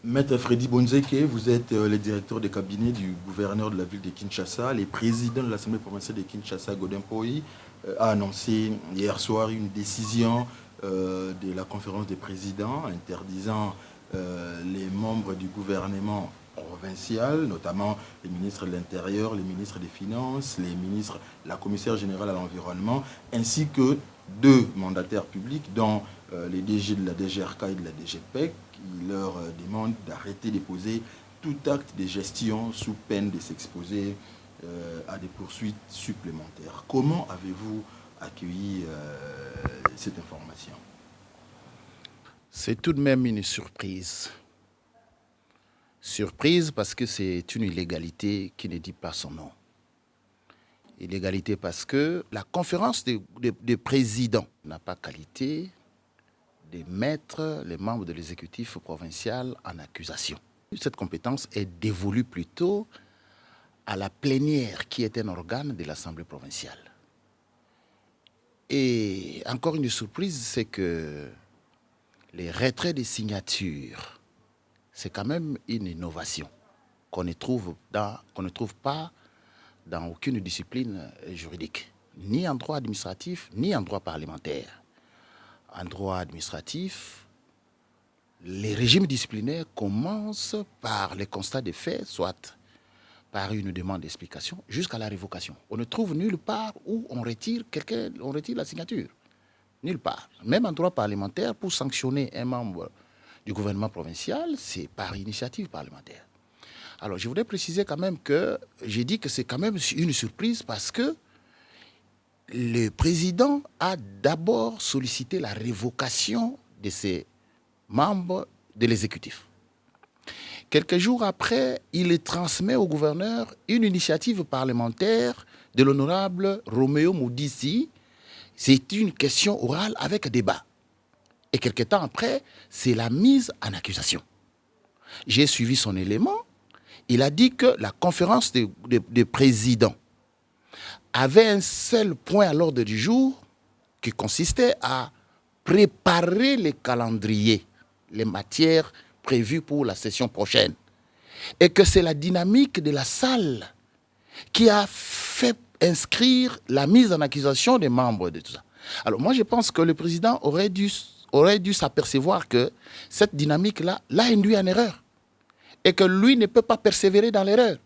Maître Freddy Bonzeke, vous êtes le directeur de cabinet du gouverneur de la ville de Kinshasa. Le président de l'Assemblée provinciale de Kinshasa, Godin Poi, a annoncé hier soir une décision de la conférence des présidents interdisant les membres du gouvernement provincial, notamment les ministres de l'Intérieur, les ministres des Finances, les ministres, la commissaire générale à l'environnement, ainsi que deux mandataires publics, dont les DG de la DGRK et de la DGPEC. Il leur demande d'arrêter de poser tout acte de gestion sous peine de s'exposer à des poursuites supplémentaires. Comment avez-vous accueilli cette information? C'est tout de même une surprise. Surprise parce que c'est une illégalité qui ne dit pas son nom. Illégalité parce que la conférence des présidents n'a pas qualité de mettre les membres de l'exécutif provincial en accusation. Cette compétence est dévolue plutôt à la plénière qui est un organe de l'Assemblée provinciale. Et encore une surprise, c'est que les retraits des signatures, c'est quand même une innovation qu'on ne trouve pas dans aucune discipline juridique, ni en droit administratif, ni en droit parlementaire. En droit administratif, les régimes disciplinaires commencent par les constats des faits, soit par une demande d'explication, jusqu'à la révocation. On ne trouve nulle part où on retire la signature. Nulle part. Même en droit parlementaire, pour sanctionner un membre du gouvernement provincial, c'est par initiative parlementaire. Alors, je voudrais préciser quand même que j'ai dit que c'est quand même une surprise parce que le président a d'abord sollicité la révocation de ses membres de l'exécutif. Quelques jours après, il transmet au gouverneur une initiative parlementaire de l'honorable Roméo Moudissi. C'est une question orale avec débat. Et quelques temps après, c'est la mise en accusation. J'ai suivi son élément. Il a dit que la conférence des présidents avait un seul point à l'ordre du jour qui consistait à préparer les calendriers, les matières prévues pour la session prochaine. Et que c'est la dynamique de la salle qui a fait inscrire la mise en accusation des membres de tout ça. Alors moi, je pense que le président aurait dû s'apercevoir que cette dynamique-là l'a induit en erreur et que lui ne peut pas persévérer dans l'erreur.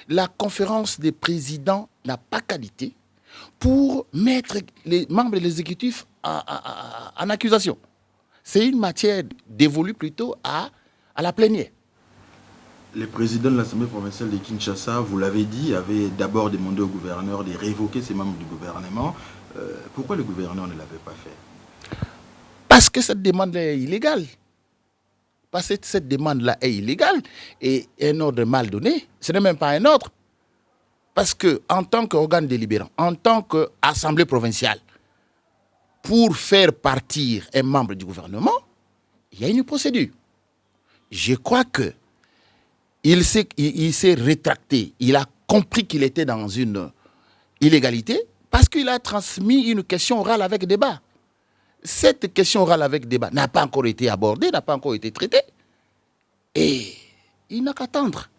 La conférence des présidents n'a pas qualité pour mettre les membres de l'exécutif en accusation. C'est une matière dévolue plutôt à la plénière. Le président de l'Assemblée provinciale de Kinshasa, vous l'avez dit, avait d'abord demandé au gouverneur de révoquer ses membres du gouvernement. Pourquoi le gouverneur ne l'avait pas fait? Parce que cette demande est illégale. Parce que cette demande-là est illégale et un ordre mal donné, ce n'est même pas un ordre. Parce qu'en tant qu'organe délibérant, en tant qu'assemblée provinciale, pour faire partir un membre du gouvernement, il y a une procédure. Je crois qu'il s'est rétracté. Il a compris qu'il était dans une illégalité parce qu'il a transmis une question orale avec débat. Cette question orale avec débat n'a pas encore été abordée, n'a pas encore été traitée. Et il n'a qu'à attendre.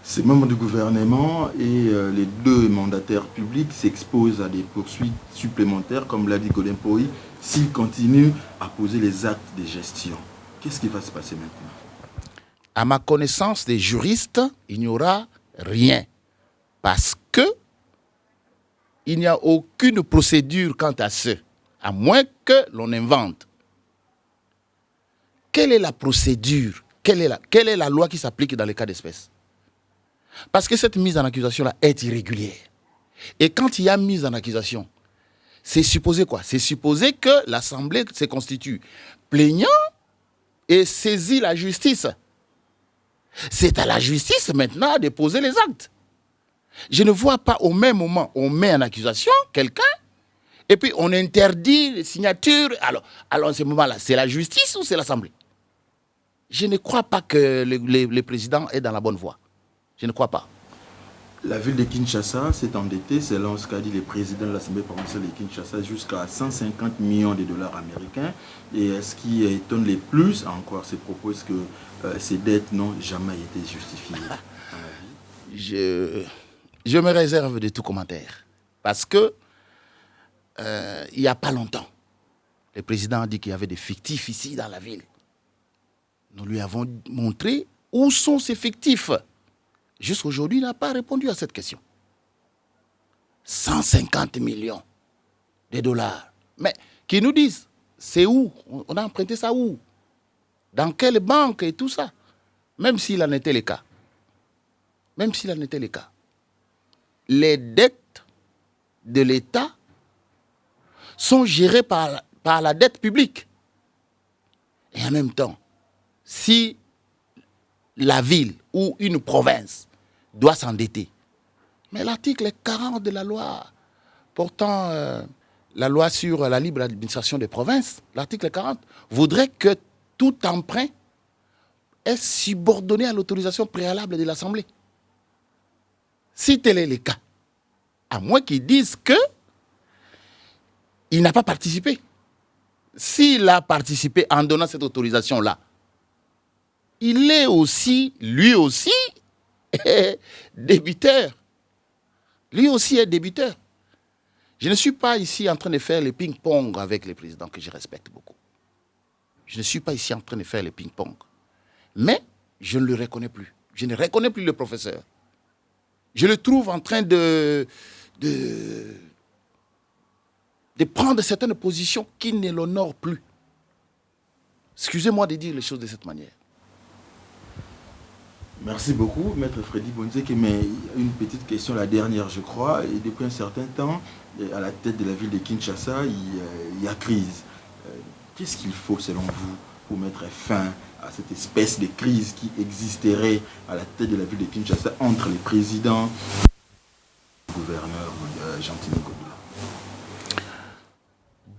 Ces membres du gouvernement et les deux mandataires publics s'exposent à des poursuites supplémentaires, comme l'a dit Godin Poi, s'ils continuent à poser les actes de gestion. Qu'est-ce qui va se passer maintenant? À ma connaissance des juristes, il n'y aura rien. Parce que il n'y a aucune procédure quant à ce, à moins que l'on invente. Quelle est la procédure? Quelle est la loi qui s'applique dans les cas d'espèce? Parce que cette mise en accusation-là est irrégulière. Et quand il y a mise en accusation, c'est supposé quoi? C'est supposé que l'Assemblée se constitue plaignant et saisit la justice. C'est à la justice maintenant de poser les actes. Je ne vois pas au même moment, on met en accusation quelqu'un et puis on interdit les signatures. Alors à ce moment-là, c'est la justice ou c'est l'Assemblée? Je ne crois pas que le président est dans la bonne voie. Je ne crois pas. La ville de Kinshasa s'est endettée, selon ce qu'a dit le président de l'Assemblée provinciale de Kinshasa, jusqu'à 150 millions de dollars américains. Et ce qui étonne le plus encore ces propos, c'est que ces dettes n'ont jamais été justifiées. Je me réserve de tout commentaire. Parce que il n'y a pas longtemps, le président a dit qu'il y avait des fictifs ici dans la ville. Nous lui avons montré où sont ces fictifs. Jusqu'à aujourd'hui, il n'a pas répondu à cette question. 150 millions de dollars. Mais qui nous disent, c'est où? On a emprunté ça où? Dans quelle banque et tout ça? Même s'il en était le cas. Même s'il en était le cas. Les dettes de l'État sont gérées par la dette publique. Et en même temps, si la ville ou une province doit s'endetter, mais l'article 40 de la loi portant la loi sur la libre administration des provinces, l'article 40, voudrait que tout emprunt est subordonné à l'autorisation préalable de l'Assemblée. Si tel est le cas, à moins qu'ils disent qu'il n'a pas participé. S'il a participé en donnant cette autorisation-là, il est aussi, lui aussi, débiteur. Lui aussi est débiteur. Je ne suis pas ici en train de faire le ping-pong avec les présidents que je respecte beaucoup. Je ne suis pas ici en train de faire le ping-pong. Mais je ne le reconnais plus. Je ne reconnais plus le professeur. Je le trouve en train de prendre certaines positions qui ne l'honorent plus. Excusez-moi de dire les choses de cette manière. Merci beaucoup, Maître Freddy Bonzeke. Mais une petite question, la dernière, je crois. Et depuis un certain temps, à la tête de la ville de Kinshasa, il y a crise. Qu'est-ce qu'il faut, selon vous, pour mettre fin à cette espèce de crise qui existerait à la tête de la ville de Kinshasa entre les présidents et le gouverneur Gentil Godula?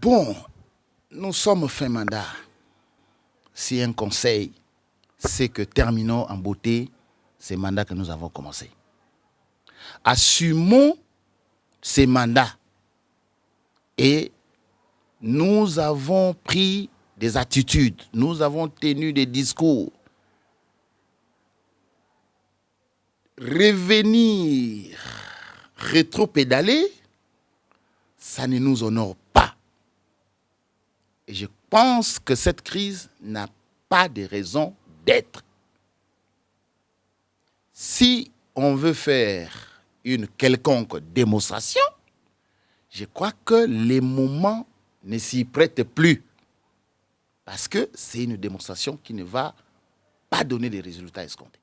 Bon, nous sommes fin mandat. Si un conseil, c'est que terminons en beauté ces mandats que nous avons commencés. Assumons ces mandats et nous avons pris des attitudes, nous avons tenu des discours. Revenir, rétro-pédaler, ça ne nous honore pas. Et je pense que cette crise n'a pas de raison d'être. Si on veut faire une quelconque démonstration, je crois que les moments ne s'y prêtent plus. Parce que c'est une démonstration qui ne va pas donner les résultats escomptés.